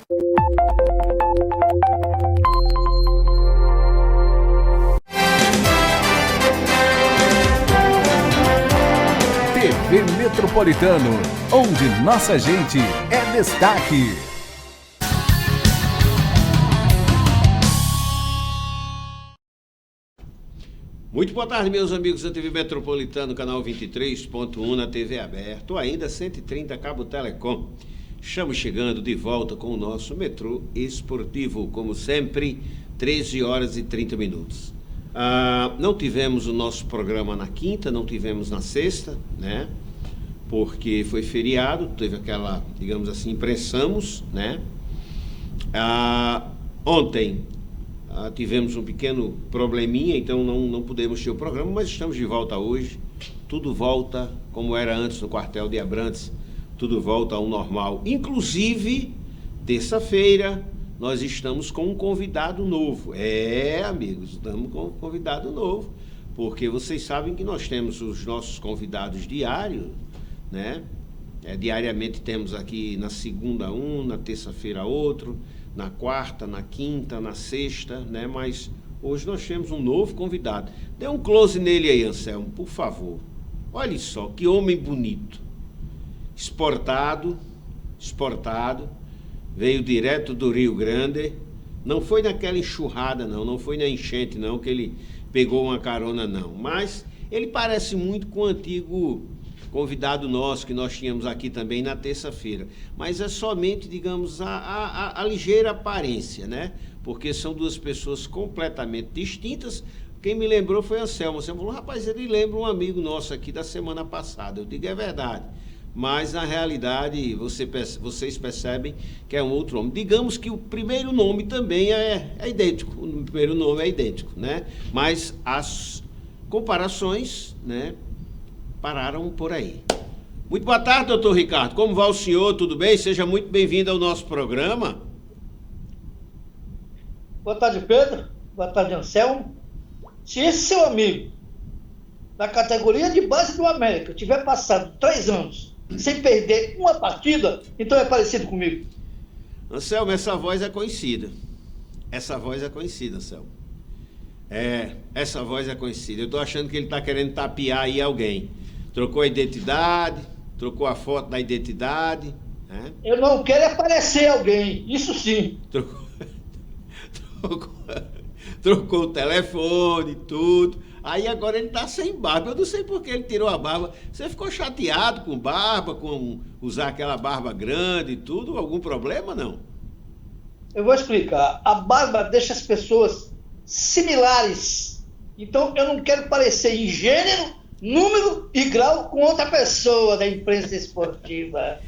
TV Metropolitano, onde nossa gente é destaque. Muito boa tarde, meus amigos da TV Metropolitano, canal 23.1 na TV aberta, ou ainda 130 Cabo Telecom. Estamos chegando de volta com o nosso Metrô Esportivo, como sempre, 13 horas e 30 minutos. Não tivemos o nosso programa na quinta, não tivemos na sexta, né? Porque foi feriado, teve aquela, digamos assim, impressamos, né? Ontem tivemos um pequeno probleminha, então não pudemos ter o programa, mas estamos de volta hoje. Tudo volta como era antes no quartel de Abrantes, tudo volta ao normal. Inclusive, terça-feira, nós estamos com um convidado novo. Amigos, estamos com um convidado novo, porque vocês sabem que nós temos os nossos convidados diários, né? Diariamente temos aqui na segunda um, na terça-feira outro, na quarta, na quinta, na sexta, né? Mas hoje nós temos um novo convidado. Dê um close nele aí, Anselmo, por favor. Olha só, que homem bonito. Exportado, veio direto do Rio Grande. Não foi naquela enxurrada, não foi na enchente, não, que ele pegou uma carona, não. Mas ele parece muito com o antigo convidado nosso, que nós tínhamos aqui também na terça-feira. Mas é somente, digamos, a ligeira aparência, né? Porque são duas pessoas completamente distintas. Quem me lembrou foi Anselmo. Você falou, rapaz, ele lembra um amigo nosso aqui da semana passada. Eu digo, é verdade. Mas, na realidade, vocês percebem que é um outro homem. Digamos que o primeiro nome também é idêntico. O primeiro nome é idêntico, né? Mas as comparações, né, pararam por aí. Muito boa tarde, doutor Ricardo. Como vai o senhor? Tudo bem? Seja muito bem-vindo ao nosso programa. Boa tarde, Pedro. Boa tarde, Anselmo. Se esse seu amigo, da categoria de base do América, tiver passado 3 anos sem perder uma partida, então é parecido comigo. Anselmo, essa voz é conhecida. Anselmo. Essa voz é conhecida. Eu estou achando que ele está querendo tapear aí alguém. Trocou a identidade, trocou a foto da identidade. Né? Eu não quero aparecer alguém, isso sim. Trocou o telefone, tudo. Aí agora ele está sem barba. Eu não sei por que ele tirou a barba. Você ficou chateado com barba, com usar aquela barba grande e tudo? Algum problema, não? Eu vou explicar. A barba deixa as pessoas similares. Então eu não quero parecer em gênero, número e grau com outra pessoa da imprensa esportiva.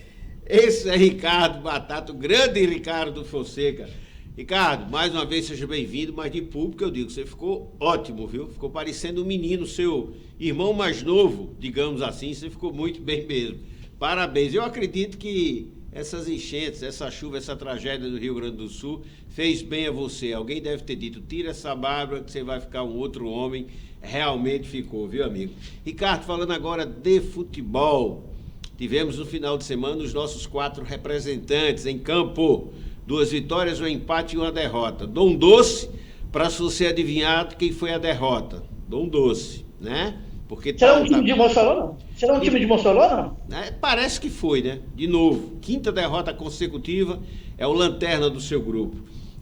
Esse é Ricardo Batata, o grande Ricardo Fonseca. Ricardo, mais uma vez seja bem-vindo, mas de público eu digo, você ficou ótimo, viu? Ficou parecendo um menino, seu irmão mais novo, digamos assim, você ficou muito bem mesmo. Parabéns. Eu acredito que essas enchentes, essa chuva, essa tragédia do Rio Grande do Sul fez bem a você. Alguém deve ter dito, tira essa barba que você vai ficar um outro homem. Realmente ficou, viu, amigo? Ricardo, falando agora de futebol, tivemos no final de semana os nossos 4 representantes em campo. 2 vitórias, um empate e uma derrota. Dom Doce, para você adivinhar quem foi a derrota. Dom Doce, né? Porque será um time de Mossoró, não? Será um time de Mossoró, não? Parece que foi, né? De novo, 5ª derrota consecutiva, é o lanterna do seu grupo.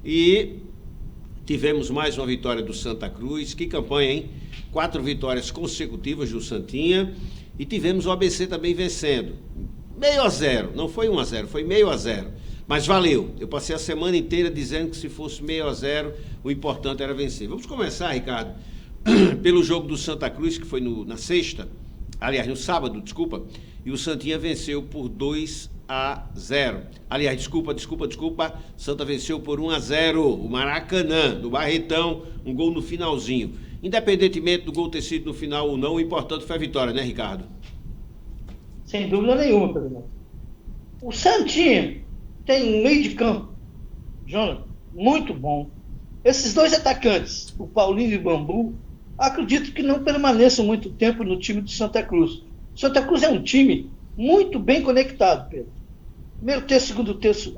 E tivemos mais uma vitória do Santa Cruz. Que campanha, hein? 4 vitórias consecutivas do Santinha. E tivemos o ABC também vencendo. 0,5-0, não foi 1-0, foi 0,5-0. Mas valeu, eu passei a semana inteira dizendo que se fosse 0-0, o importante era vencer. Vamos começar, Ricardo, pelo jogo do Santa Cruz, que foi na sexta, aliás, no sábado, desculpa, e o Santinha venceu por 2-0. Aliás, desculpa, Santa venceu por 1-0, o Maracanã, do Barretão, um gol no finalzinho. Independentemente do gol ter sido no final ou não, o importante foi a vitória, né, Ricardo? Sem dúvida nenhuma, Pedro. O Santinha tem um meio de campo, Jonathan, muito bom. Esses 2 atacantes, o Paulinho e o Bambu, acredito que não permaneçam muito tempo no time do Santa Cruz. Santa Cruz é um time muito bem conectado, Pedro. Primeiro terço, segundo terço,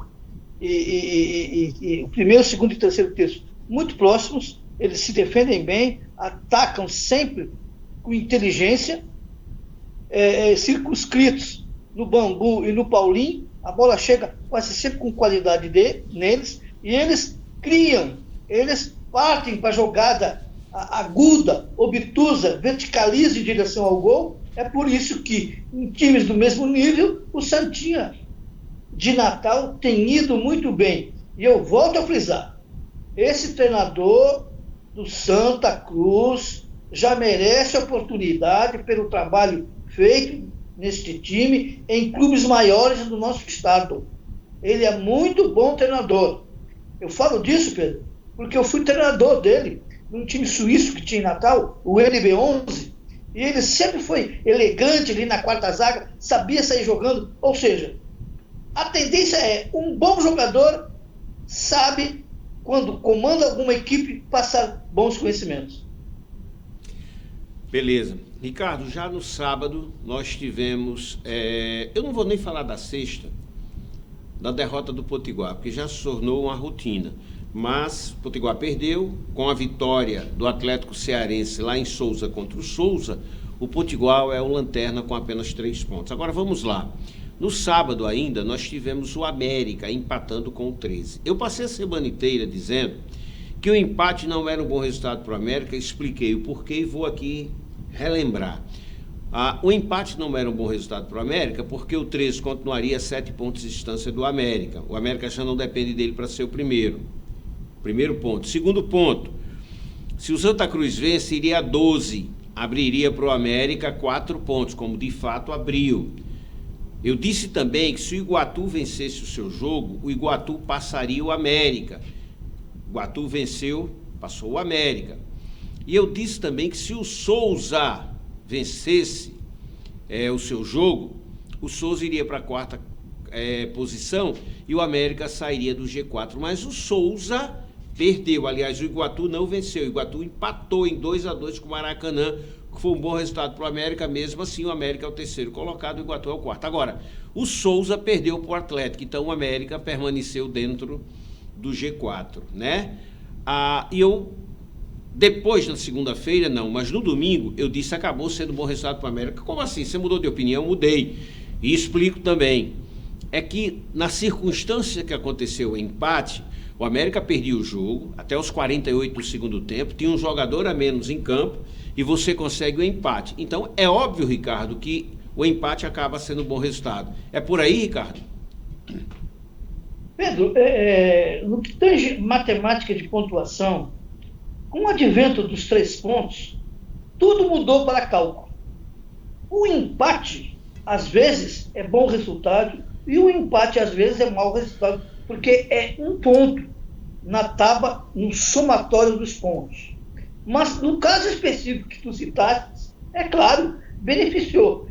o primeiro, segundo e terceiro terço muito próximos, eles se defendem bem, atacam sempre com inteligência, circunscritos no Bambu e no Paulinho, a bola chega quase sempre com qualidade neles, e eles criam, eles partem para a jogada aguda, obtusa, verticaliza em direção ao gol. É por isso que, em times do mesmo nível, o Santinha de Natal tem ido muito bem. E eu volto a frisar, esse treinador do Santa Cruz já merece oportunidade pelo trabalho feito neste time em clubes maiores do nosso estado. Ele é muito bom treinador. Eu falo disso, Pedro, porque eu fui treinador dele num time suíço que tinha em Natal, o NB11, e ele sempre foi elegante ali na quarta zaga, sabia sair jogando. Ou seja, a tendência é um bom jogador sabe, quando comanda alguma equipe, passar bons conhecimentos. Beleza. Ricardo, já no sábado nós tivemos, eu não vou nem falar da sexta, da derrota do Potiguar, porque já se tornou uma rotina. Mas o Potiguar perdeu, com a vitória do Atlético Cearense lá em Souza contra o Souza, o Potiguar é o lanterna com apenas 3 pontos. Agora vamos lá. No sábado ainda, nós tivemos o América empatando com o 13. Eu passei a semana inteira dizendo que o empate não era um bom resultado para o América, expliquei o porquê e vou aqui relembrar. O empate não era um bom resultado para o América porque o 13 continuaria a 7 pontos de distância do América. O América já não depende dele para ser o primeiro. Primeiro ponto. Segundo ponto, se o Santa Cruz vence, iria a 12, abriria para o América 4 pontos, como de fato abriu. Eu disse também que se o Iguatu vencesse o seu jogo, o Iguatu passaria o América. O Iguatu venceu, passou o América. E eu disse também que se o Souza vencesse o seu jogo, o Souza iria para a 4ª posição e o América sairia do G4. Mas o Souza perdeu. Aliás, o Iguatu não venceu. O Iguatu empatou em 2-2 com o Maracanã, que foi um bom resultado para o América. Mesmo assim, o América é o terceiro colocado, o Iguatu é o 4º. Agora, o Souza perdeu para o Atlético, então o América permaneceu dentro do G4, né? E eu, depois na segunda-feira, não, mas no domingo, eu disse acabou sendo um bom resultado para o América. Como assim? Você mudou de opinião? Mudei. E explico também. É que, na circunstância que aconteceu o empate, o América perdia o jogo, até os 48 do segundo tempo, tinha um jogador a menos em campo, e você consegue o empate. Então, é óbvio, Ricardo, que o empate acaba sendo um bom resultado. É por aí, Ricardo? Pedro, no que tange matemática de pontuação, com o advento dos 3 pontos, tudo mudou para cálculo. O empate, às vezes, é bom resultado, e o empate, às vezes, é mau resultado, porque é um ponto na tábua, no somatório dos pontos. Mas, no caso específico que tu citaste, é claro, beneficiou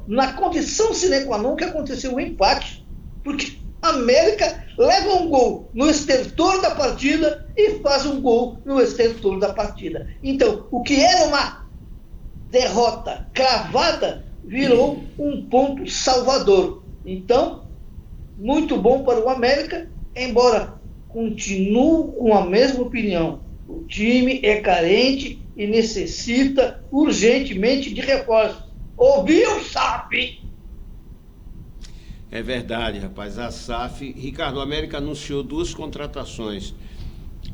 na condição sine qua non que aconteceu o empate, porque a América leva um gol no estertor da partida e faz um gol no estertor da partida. Então, o que era uma derrota cravada virou um ponto salvador. Então, muito bom para o América, embora continuo com a mesma opinião. O time é carente e necessita urgentemente de reforços. Ouviu, SAF? É verdade, rapaz. A SAF... Ricardo, o América anunciou 2 contratações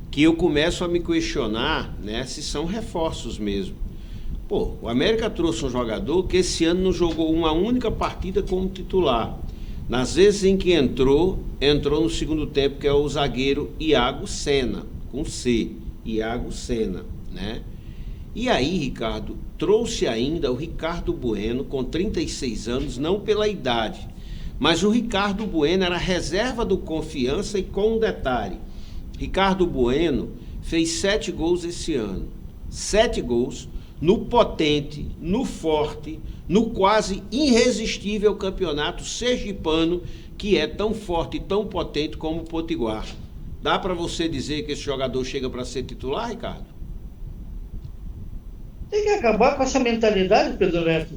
que eu começo a me questionar, né, se são reforços mesmo. Pô, o América trouxe um jogador que esse ano não jogou uma única partida como titular. Nas vezes em que entrou no segundo tempo, que é o zagueiro Iago Sena, com C, Iago Sena, né? E aí, Ricardo, trouxe ainda o Ricardo Bueno, com 36 anos, não pela idade, mas o Ricardo Bueno era reserva do Confiança e com um detalhe, Ricardo Bueno fez 7 gols esse ano, 7 gols no potente, no forte, no quase irresistível campeonato sergipano, que é tão forte e tão potente como o Potiguar. Dá para você dizer que esse jogador chega para ser titular, Ricardo? Tem que acabar com essa mentalidade, Pedro Neto,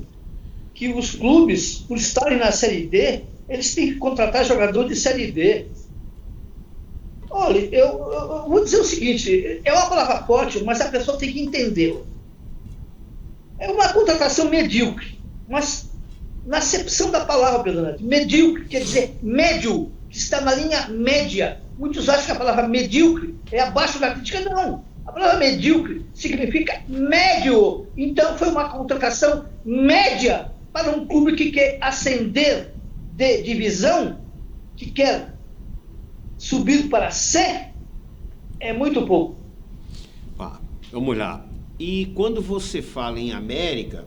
que os clubes, por estarem na Série D, eles têm que contratar jogador de Série D. Olha, eu vou dizer o seguinte, é uma palavra forte, mas a pessoa tem que entender. É uma contratação medíocre, mas na acepção da palavra, Pedro Neto, medíocre quer dizer médio, que está na linha média. Muitos acham que a palavra medíocre é abaixo da crítica. Não. A palavra medíocre significa médio. Então, foi uma contratação média para um clube que quer ascender de divisão, que quer subir para C, é muito pouco. Vamos lá. E quando você fala em América,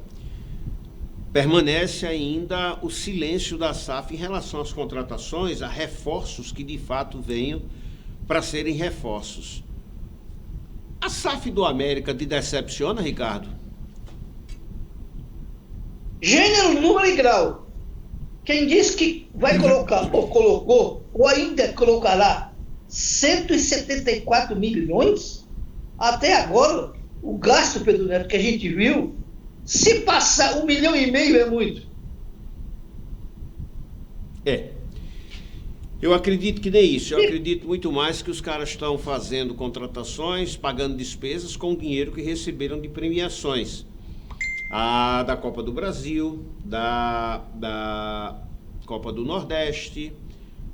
permanece ainda o silêncio da SAF em relação às contratações, a reforços que de fato venham para serem reforços. A SAF do América te decepciona, Ricardo? Gênero, número e grau. Quem diz que vai colocar, ou colocou, ou ainda colocará 174 milhões, até agora, o gasto, Pedro Neto, que a gente viu, se passar 1,5 milhão é muito. Eu acredito que nem isso. Eu acredito muito mais que os caras estão fazendo contratações, pagando despesas com o dinheiro que receberam de premiações. Da Copa do Brasil, da Copa do Nordeste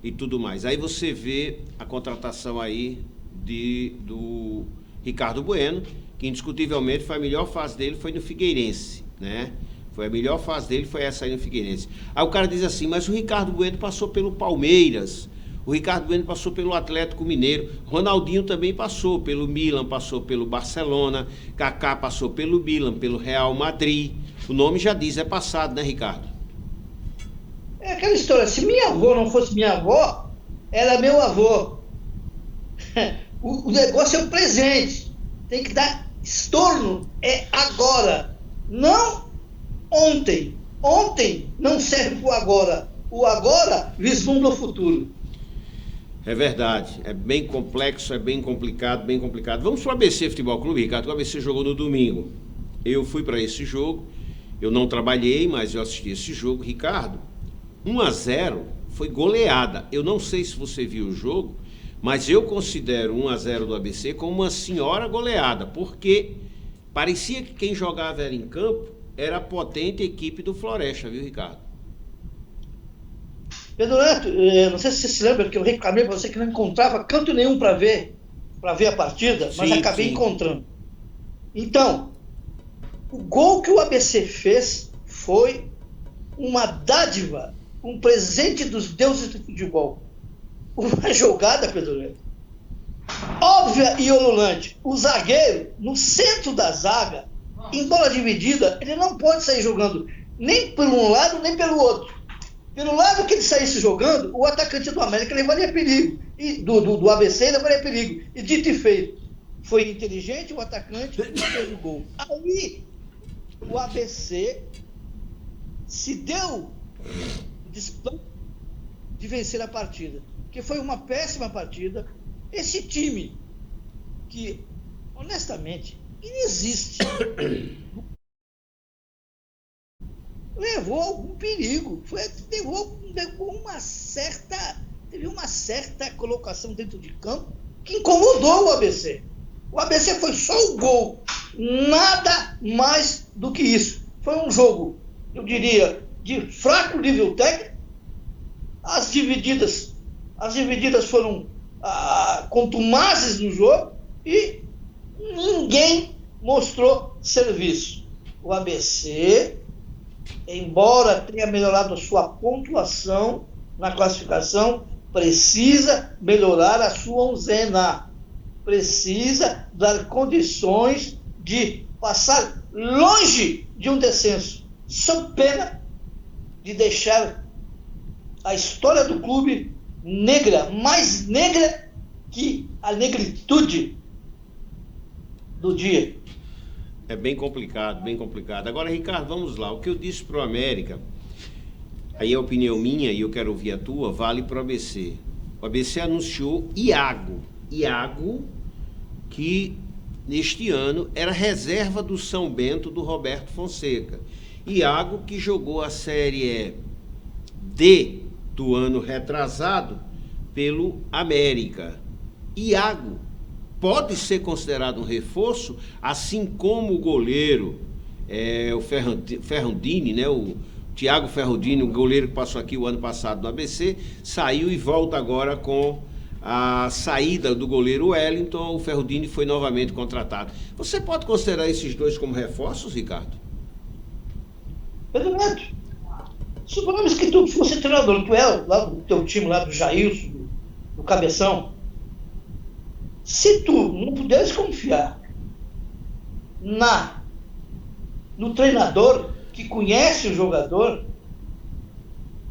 e tudo mais. Aí você vê a contratação aí do Ricardo Bueno, que indiscutivelmente foi a melhor fase dele, foi no Figueirense, né? Foi a melhor fase dele, foi essa aí no Figueirense. Aí o cara diz assim, mas o Ricardo Bueno passou pelo Palmeiras, o Ricardo Bueno passou pelo Atlético Mineiro, Ronaldinho também passou pelo Milan, passou pelo Barcelona, Kaká passou pelo Milan, pelo Real Madrid. O nome já diz, é passado, né, Ricardo? É aquela história, se minha avó não fosse minha avó, era meu avô. O negócio é o presente, tem que dar estorno, é agora, não ontem. Ontem não serve para o agora. O agora vislumbra o futuro. É verdade. É bem complexo, é bem complicado, bem complicado. Vamos para o ABC Futebol Clube, Ricardo. O ABC jogou no domingo. Eu fui para esse jogo. Eu não trabalhei, mas eu assisti esse jogo. Ricardo, 1-0 foi goleada. Eu não sei se você viu o jogo, mas eu considero 1-0 do ABC como uma senhora goleada, porque parecia que quem jogava era em campo era a potente equipe do Floresta, viu, Ricardo? Pedro Neto, não sei se você se lembra que eu reclamei para você que não encontrava canto nenhum para ver a partida, mas acabei encontrando. Então, o gol que o ABC fez foi uma dádiva, um presente dos deuses do futebol. Uma jogada, Pedro Neto, óbvia e ululante. O zagueiro, no centro da zaga, em bola dividida, ele não pode sair jogando nem por um lado, nem pelo outro. Pelo lado que ele saísse jogando, o atacante do América levaria perigo. E do ABC levaria perigo. E dito e feito, foi inteligente o atacante e fez o gol. Aí, o ABC se deu de vencer a partida. Que foi uma péssima partida. Esse time, que, honestamente, inexiste, levou algum perigo, teve uma certa colocação dentro de campo que incomodou o ABC. O ABC foi só o gol, nada mais do que isso. Foi um jogo, eu diria, de fraco nível técnico. As divididas foram contumazes no jogo e ninguém mostrou serviço. O ABC, embora tenha melhorado a sua pontuação na classificação, precisa melhorar a sua onzena. Precisa dar condições de passar longe de um descenso, sob pena de deixar a história do clube negra, mais negra que a negritude do dia. É bem complicado, bem complicado. Agora, Ricardo, vamos lá. O que eu disse para o América, aí é a opinião minha e eu quero ouvir a tua, vale para o ABC. O ABC anunciou Iago, que neste ano era reserva do São Bento do Roberto Fonseca. Iago, que jogou a Série D do ano retrasado pelo América. Iago pode ser considerado um reforço, assim como o goleiro, o Ferrandini, né? O Thiago Ferrandini, o goleiro que passou aqui o ano passado no ABC, saiu e volta agora com a saída do goleiro Wellington. O Ferrandini foi novamente contratado. Você pode considerar esses dois como reforços, Ricardo? Pedro Neto, suponhamos que tu fosse treinador, tu é lá do teu time, lá do Jailson, do Cabeção. Se tu não puderes confiar no treinador que conhece o jogador,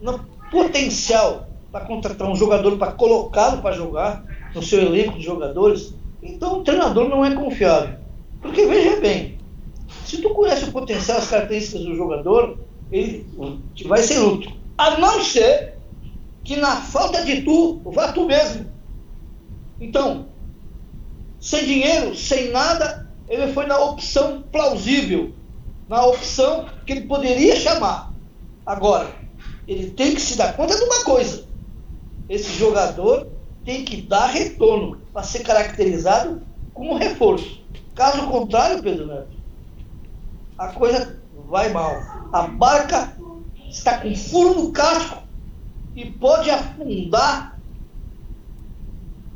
no potencial para contratar um jogador, para colocá-lo para jogar no seu elenco de jogadores, então o treinador não é confiável. Porque veja bem, se tu conhece o potencial, as características do jogador, ele vai ser útil. A não ser que na falta de vá tu mesmo. Então, sem dinheiro, sem nada, ele foi na opção plausível, na opção que ele poderia chamar. Agora, ele tem que se dar conta de uma coisa: esse jogador tem que dar retorno para ser caracterizado como reforço. Caso contrário, Pedro Neto, a coisa vai mal. A barca está com furo no casco e pode afundar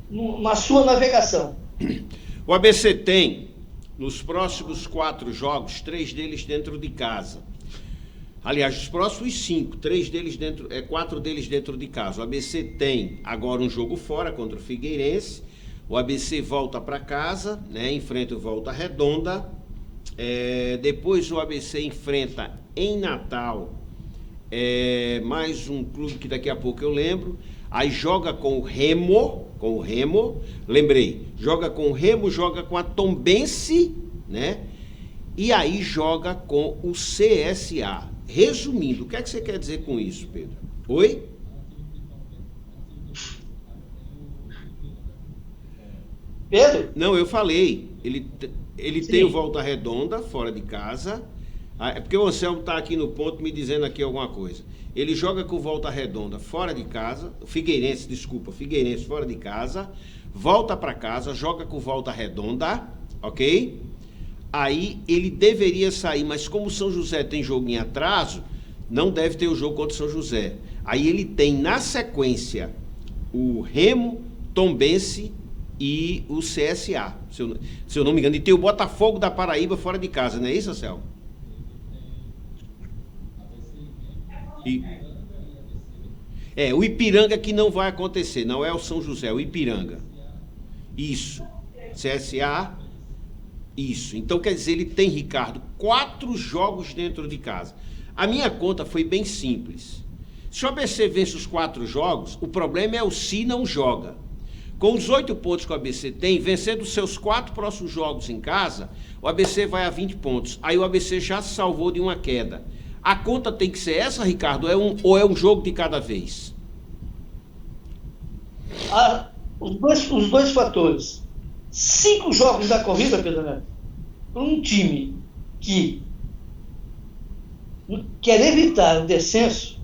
na sua navegação. O ABC tem, nos próximos 4 jogos, 3 deles dentro de casa. Aliás, os próximos 5, 4 deles dentro de casa. O ABC tem agora um jogo fora contra o Figueirense. O ABC volta para casa, né, enfrenta o Volta Redonda. Depois o ABC enfrenta em Natal mais um clube que daqui a pouco eu lembro. Aí joga com o Remo, lembrei, joga com o Remo, joga com a Tombense, né? E aí joga com o CSA. Resumindo, o que é que você quer dizer com isso, Pedro? Oi? Pedro? Não, eu falei. Ele tem o Volta Redonda, fora de casa. É porque o Anselmo está aqui no ponto me dizendo aqui alguma coisa. Ele joga com o Volta Redonda fora de casa. Figueirense fora de casa. Volta para casa, joga com o Volta Redonda, ok? Aí ele deveria sair, mas como o São José tem jogo em atraso, não deve ter o jogo contra o São José. Aí ele tem na sequência o Remo, Tombense e o CSA, se eu não me engano. E tem o Botafogo da Paraíba fora de casa, não é isso, Anselmo? O Ipiranga que não vai acontecer, não é o São José, é o Ipiranga. Isso. CSA, isso. Então quer dizer, ele tem, Ricardo, 4 jogos dentro de casa. A minha conta foi bem simples. Se o ABC vence os 4 jogos, o problema é o se não joga. Com os 8 pontos que o ABC tem, vencendo os seus 4 próximos jogos em casa, o ABC vai a 20 pontos. Aí o ABC já se salvou de uma queda. A conta tem que ser essa, Ricardo, ou é um jogo de cada vez? Os dois fatores. 5 jogos da corrida, Pedro Neto, para um time que quer evitar o descenso.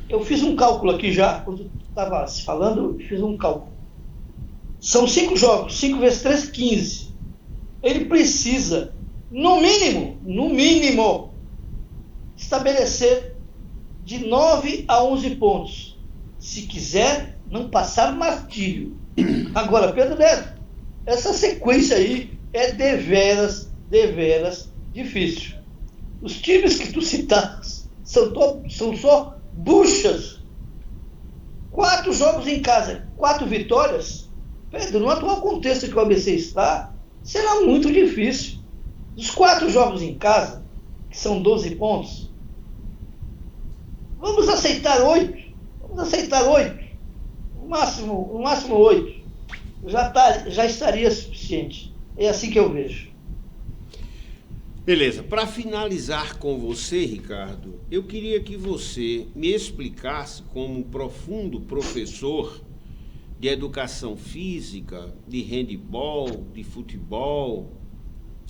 Eu fiz um cálculo aqui já, quando estava se falando, fiz um cálculo. São 5 jogos, 5 vezes 3, 15. Ele precisa, no mínimo, estabelecer de 9 a 11 pontos. Se quiser, não passar martírio. Agora, Pedro Neto, essa sequência aí é deveras difícil. Os times que tu citaste são só buchas. 4 jogos em casa, 4 vitórias. Pedro, no atual contexto que o ABC está, será muito difícil. Dos 4 jogos em casa, que são 12 pontos, vamos aceitar 8. No máximo 8. Já estaria suficiente. É assim que eu vejo. Beleza. Para finalizar com você, Ricardo, eu queria que você me explicasse, como um profundo professor de educação física, de handebol, de futebol,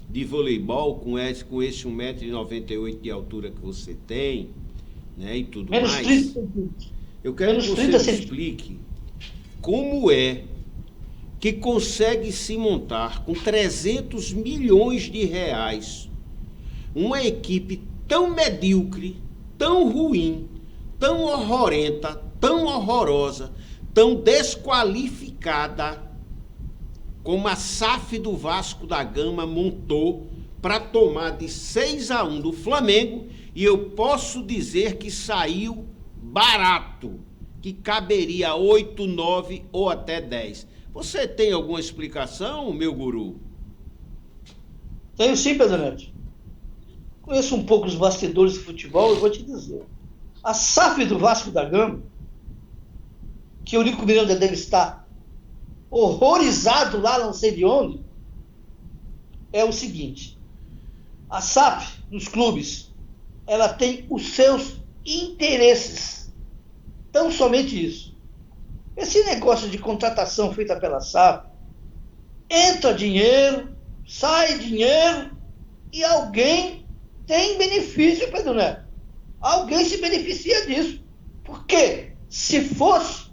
de voleibol, com esse 1,98 m de altura que você tem, né, e tudo menos mais. 30 centímetros. Eu quero que você me explique como é que consegue se montar com 300 milhões de reais uma equipe tão medíocre, tão ruim, tão horrorenta, tão horrorosa, tão desqualificada como a SAF do Vasco da Gama montou para tomar de 6-1 do Flamengo, e eu posso dizer que saiu barato, que caberia 8, 9 ou até 10. Você tem alguma explicação, meu guru? Tenho sim, Pedro Neto. Conheço um pouco os bastidores do futebol e vou te dizer. A SAF do Vasco da Gama, que o Eurico Miranda deve estar horrorizado lá, não sei de onde, é o seguinte: a SAF nos clubes, ela tem os seus interesses, tão somente isso. Esse negócio de contratação feita pela SAF, entra dinheiro, sai dinheiro e alguém tem benefício, Pedro Neto. Alguém se beneficia disso. Porque se fosse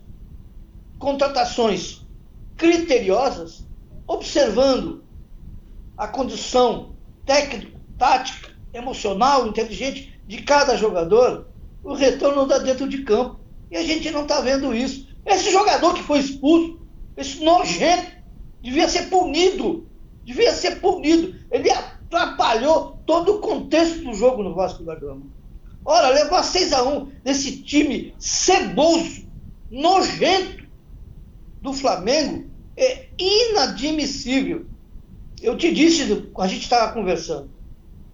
contratações criteriosas, observando a condição técnica, tática, emocional, inteligente de cada jogador, o retorno não dá dentro de campo. E a gente não está vendo isso. Esse jogador que foi expulso, esse nojento, devia ser punido. Devia ser punido. Ele atrapalhou todo o contexto do jogo no Vasco da Gama. Ora, levar 6-1 desse time ceboso, nojento do Flamengo é inadmissível. Eu te disse, a gente estava conversando,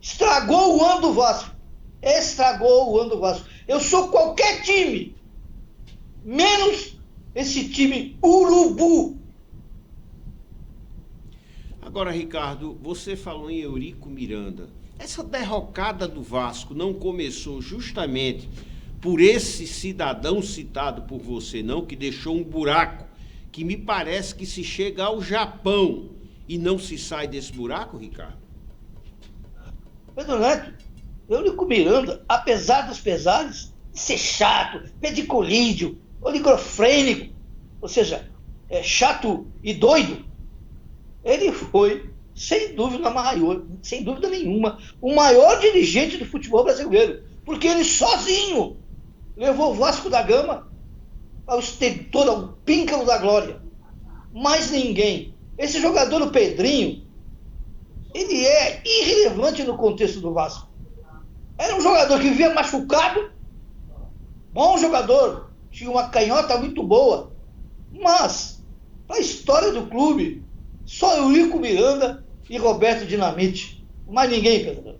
estragou o ano do Vasco. Estragou o ano do Vasco. Eu sou qualquer time, menos esse time urubu. Agora, Ricardo, você falou em Eurico Miranda. Essa derrocada do Vasco não começou justamente por esse cidadão citado por você, não, que deixou um buraco que me parece que se chega ao Japão e não se sai desse buraco, Ricardo? Pedro Neto, Eurico Miranda, apesar dos pesares, de ser chato, pediculídeo, oligofrênico, ou seja, chato e doido, ele foi, sem dúvida nenhuma, o maior dirigente do futebol brasileiro, porque ele sozinho levou o Vasco da Gama ao estentor, ao píncaro da glória. Mais ninguém. Esse jogador, o Pedrinho, ele é irrelevante no contexto do Vasco. Era um jogador que vivia machucado, bom jogador, tinha uma canhota muito boa, mas, para a história do clube, só Eurico Miranda e Roberto Dinamite. Mais ninguém, Pedro.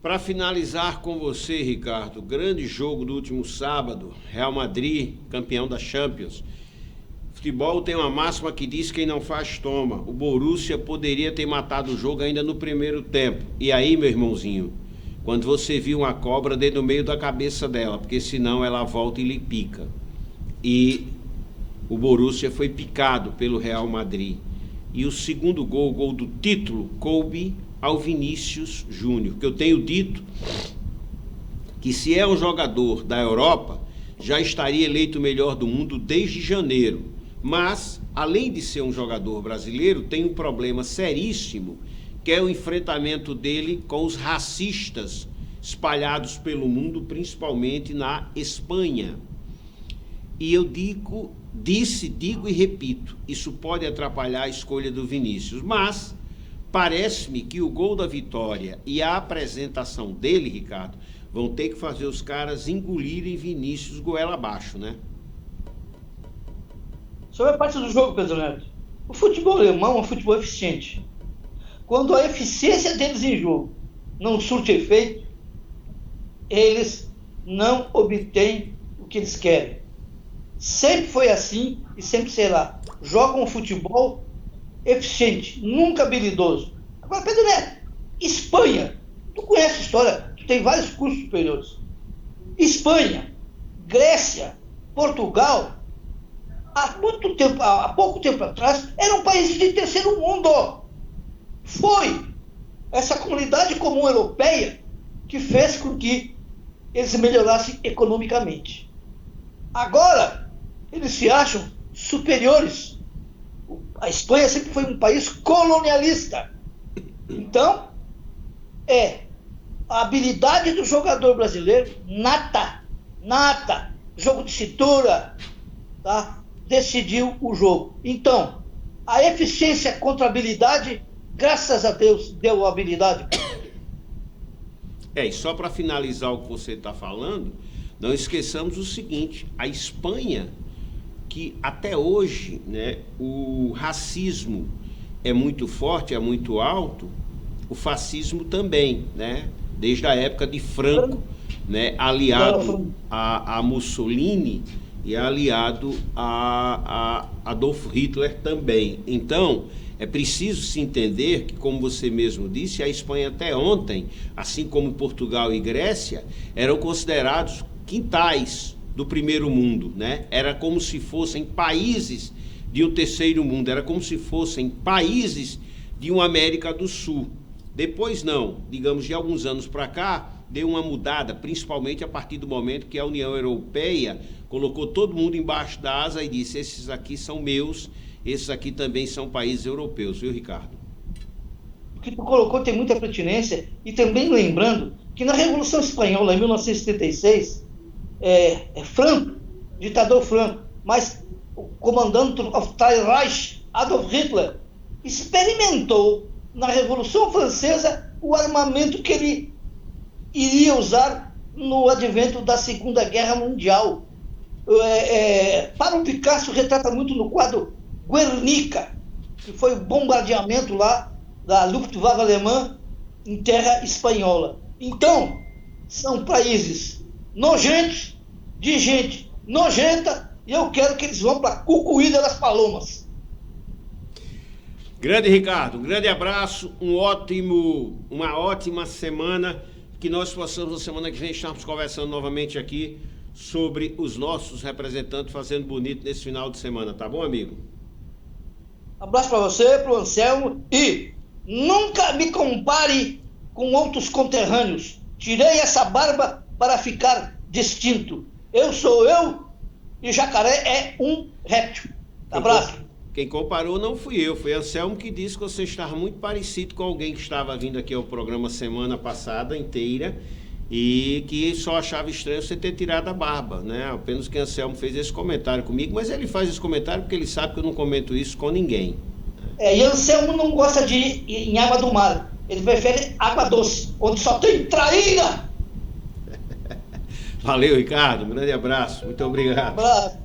Para finalizar com você, Ricardo, grande jogo do último sábado, Real Madrid, campeão da Champions. Futebol tem uma máxima que diz: quem não faz, toma. O Borussia poderia ter matado o jogo ainda no primeiro tempo. E aí, meu irmãozinho, quando você viu uma cobra dentro do meio da cabeça dela, porque senão ela volta e lhe pica. E o Borussia foi picado pelo Real Madrid. E o segundo gol, o gol do título, coube ao Vinícius Júnior, que eu tenho dito que, se é um jogador da Europa, já estaria eleito o melhor do mundo desde janeiro. Mas, além de ser um jogador brasileiro, tem um problema seríssimo, que é o enfrentamento dele com os racistas espalhados pelo mundo, principalmente na Espanha. E eu digo e repito, isso pode atrapalhar a escolha do Vinícius, mas parece-me que o gol da vitória e a apresentação dele, Ricardo, vão ter que fazer os caras engolirem Vinícius goela abaixo, né? Sobre a parte do jogo, Pedro Neto, o futebol alemão é um futebol eficiente. Quando a eficiência deles em jogo não surte efeito, eles não obtêm o que eles querem. Sempre foi assim e sempre será. Jogam um futebol eficiente, nunca habilidoso. Agora, Pedro Neto, Espanha, tu conhece a história, tu tem vários cursos superiores. Espanha, Grécia, Portugal, há pouco tempo atrás, eram países de terceiro mundo. Foi essa comunidade comum europeia que fez com que eles melhorassem economicamente. Agora, eles se acham superiores. A Espanha sempre foi um país colonialista. Então, a habilidade do jogador brasileiro, nata, jogo de cintura, tá? Decidiu o jogo. Então, a eficiência contra a habilidade, graças a Deus, deu a habilidade. E só para finalizar o que você está falando, não esqueçamos o seguinte: a Espanha, que até hoje, né, o racismo é muito forte, é muito alto, o fascismo também, né? Desde a época de Franco, né, aliado a Mussolini e aliado a Adolf Hitler também. Então, é preciso se entender que, como você mesmo disse, a Espanha até ontem, assim como Portugal e Grécia, eram considerados quintais do primeiro mundo, né? Era como se fossem países de um terceiro mundo, era como se fossem países de uma América do Sul. Depois não, digamos, de alguns anos para cá, deu uma mudada, principalmente a partir do momento que a União Europeia colocou todo mundo embaixo da asa e disse: esses aqui são meus, esses aqui também são países europeus, viu, Ricardo? O que tu colocou tem muita pertinência, e também lembrando que na Revolução Espanhola, em 1976, Franco, ditador Franco, mas o comandante do Reich, Adolf Hitler, experimentou na Revolução Francesa o armamento que ele iria usar no advento da Segunda Guerra Mundial. Pablo Picasso retrata muito no quadro Guernica, que foi o bombardeamento lá da Luftwaffe alemã em terra espanhola. Então, são países nojentos, de gente nojenta, e eu quero que eles vão para a Cucuída das Palomas. Grande Ricardo, um grande abraço, uma ótima semana, que nós possamos na semana que vem estarmos conversando novamente aqui sobre os nossos representantes fazendo bonito nesse final de semana, tá bom, amigo? Abraço para você, para o Anselmo, e nunca me compare com outros conterrâneos. Tirei essa barba para ficar distinto. Eu sou eu e jacaré é um réptil. Abraço. Quem comparou não fui eu, foi Anselmo que disse que você estava muito parecido com alguém que estava vindo aqui ao programa semana passada inteira e que só achava estranho você ter tirado a barba, né? Apenas que Anselmo fez esse comentário comigo, mas ele faz esse comentário porque ele sabe que eu não comento isso com ninguém. E Anselmo não gosta de ir em água do mar, ele prefere água doce, onde só tem traíra. Valeu, Ricardo, um grande abraço, muito obrigado. Abraço.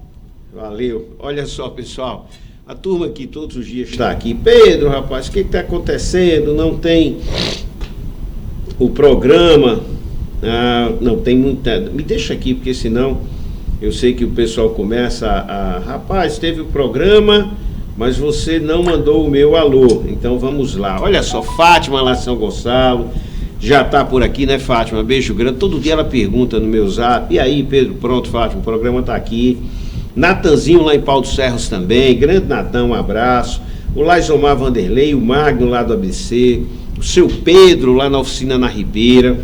Valeu. Olha só, pessoal, a turma aqui todos os dias está aqui. Pedro, rapaz, o que está acontecendo? Não tem o programa, não tem muita... Me deixa aqui, porque senão eu sei que o pessoal começa rapaz, teve o programa, mas você não mandou o meu alô. Então vamos lá. Olha só, Fátima lá São Gonçalo já está por aqui, né, Fátima? Beijo grande. Todo dia ela pergunta no meu zap: e aí, Pedro? Pronto, Fátima, o programa está aqui. Natanzinho lá em Pau dos Ferros também, grande Natan, um abraço. O Laisomar Vanderlei, o Magno lá do ABC, o seu Pedro lá na oficina na Ribeira.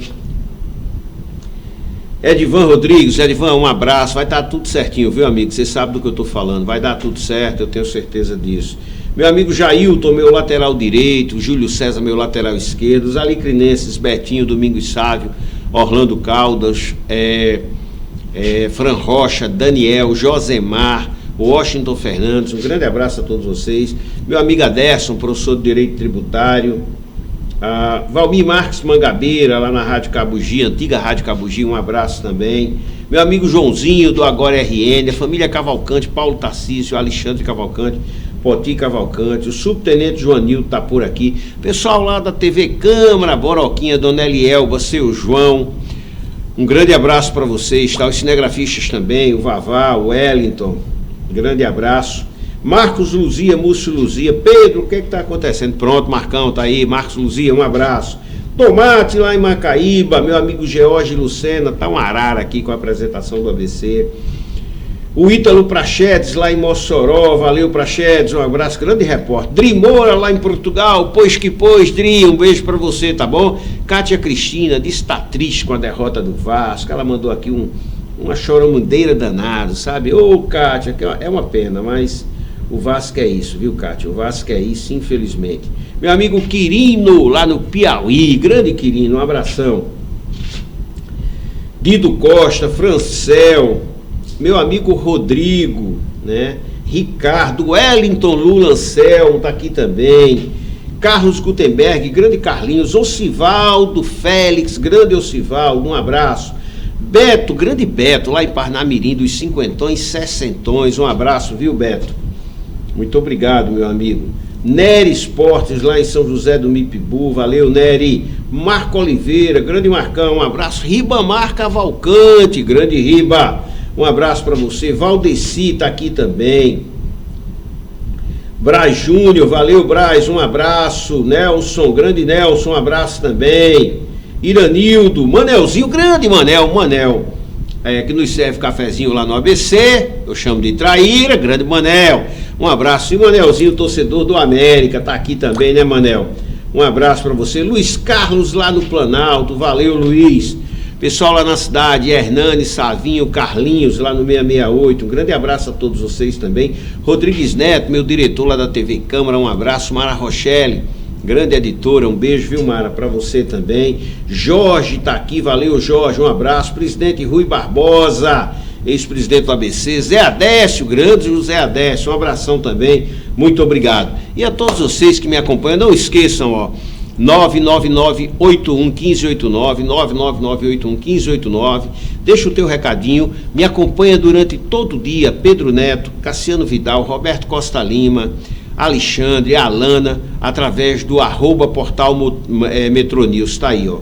Edivan Rodrigues, Edivan, um abraço, vai estar tudo certinho, viu, amigo? Você sabe do que eu estou falando, vai dar tudo certo, eu tenho certeza disso. Meu amigo Jailton, meu lateral direito, Júlio César, meu lateral esquerdo, os alicrinenses, Betinho, Domingos Sávio, Orlando Caldas, Fran Rocha, Daniel, Josemar, Washington Fernandes, um grande abraço a todos vocês. Meu amigo Aderson, professor de Direito Tributário, Valmir Marques Mangabeira, lá na Rádio Cabugi, antiga Rádio Cabugi, um abraço também. Meu amigo Joãozinho, do Agora RN, a família Cavalcante, Paulo Tarcísio, Alexandre Cavalcante, Poti Cavalcante, o subtenente Joanildo está por aqui, pessoal lá da TV Câmara, Boroquinha, Dona Elielba, seu João, um grande abraço para vocês, tá? Os cinegrafistas também, o Vavá, o Wellington, grande abraço. Marcos Luzia, Múcio Luzia, Pedro, o que está acontecendo? Pronto, Marcão tá aí, Marcos Luzia, um abraço. Tomate lá em Macaíba, meu amigo George Lucena, tá um arara aqui com a apresentação do ABC. O Ítalo Prachedes lá em Mossoró, valeu Prachedes, um abraço, grande repórter. Dri Moura lá em Portugal, pois que pois, Dri, um beijo pra você, tá bom? Kátia Cristina disse que tá triste com a derrota do Vasco, ela mandou aqui uma choramundeira danada, sabe? Ô, Kátia, é uma pena, mas o Vasco é isso, viu, Kátia? O Vasco é isso, infelizmente. Meu amigo Quirino, lá no Piauí, grande Quirino, um abração. Dido Costa, Francel, meu amigo Rodrigo, né? Ricardo, Wellington Lula Anselmo, tá aqui também. Carlos Gutenberg, grande Carlinhos, Ocivaldo Félix, grande Ocivaldo, um abraço. Beto, grande Beto, lá em Parnamirim, dos cinquentões, sessentões, um abraço, viu, Beto? Muito obrigado, meu amigo. Nery Esportes, lá em São José do Mipibu, valeu, Nery. Marco Oliveira, grande Marcão, um abraço. Ribamar Cavalcante, grande Riba, um abraço para você. Valdeci tá aqui também. Braz Júnior, valeu, Braz, um abraço. Nelson, grande Nelson, um abraço também. Iranildo, Manelzinho, grande Manel, que nos serve cafezinho lá no ABC, eu chamo de Traíra, grande Manel, um abraço. E Manelzinho, torcedor do América, tá aqui também, né, Manel? Um abraço para você. Luiz Carlos lá no Planalto, valeu, Luiz. Pessoal lá na cidade, Hernani, Savinho, Carlinhos lá no 668, um grande abraço a todos vocês também. Rodrigues Neto, meu diretor lá da TV Câmara, um abraço. Mara Rochelle, grande editora, um beijo, viu, Mara, para você também. Jorge tá aqui, valeu, Jorge, um abraço. Presidente Rui Barbosa, ex-presidente do ABC. Zé Adécio, grande José Adécio, um abração também, muito obrigado. E a todos vocês que me acompanham, não esqueçam, ó, 999-81-1589, 999-81-1589, deixa o teu recadinho, me acompanha durante todo o dia, Pedro Neto, Cassiano Vidal, Roberto Costa Lima, Alexandre, Alana, através do @portal Metronews, tá aí, ó,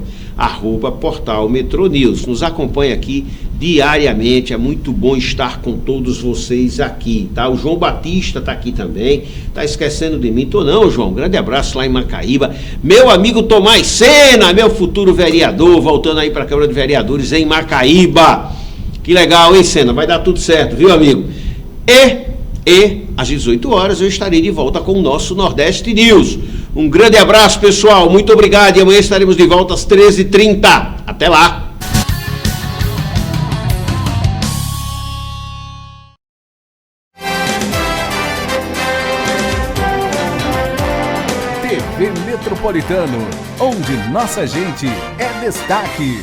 @portal Metronews, nos acompanha aqui diariamente, é muito bom estar com todos vocês aqui, tá? O João Batista tá aqui também, tá esquecendo de mim? Tô não, João, grande abraço lá em Macaíba. Meu amigo Tomás Sena, meu futuro vereador, voltando aí para a Câmara de Vereadores em Macaíba. Que legal, hein, Sena? Vai dar tudo certo, viu, amigo? E às 18 horas eu estarei de volta com o nosso Nordeste News. Um grande abraço, pessoal, muito obrigado, e amanhã estaremos de volta às 13h30. Até lá! TV Metropolitano, onde nossa gente é destaque.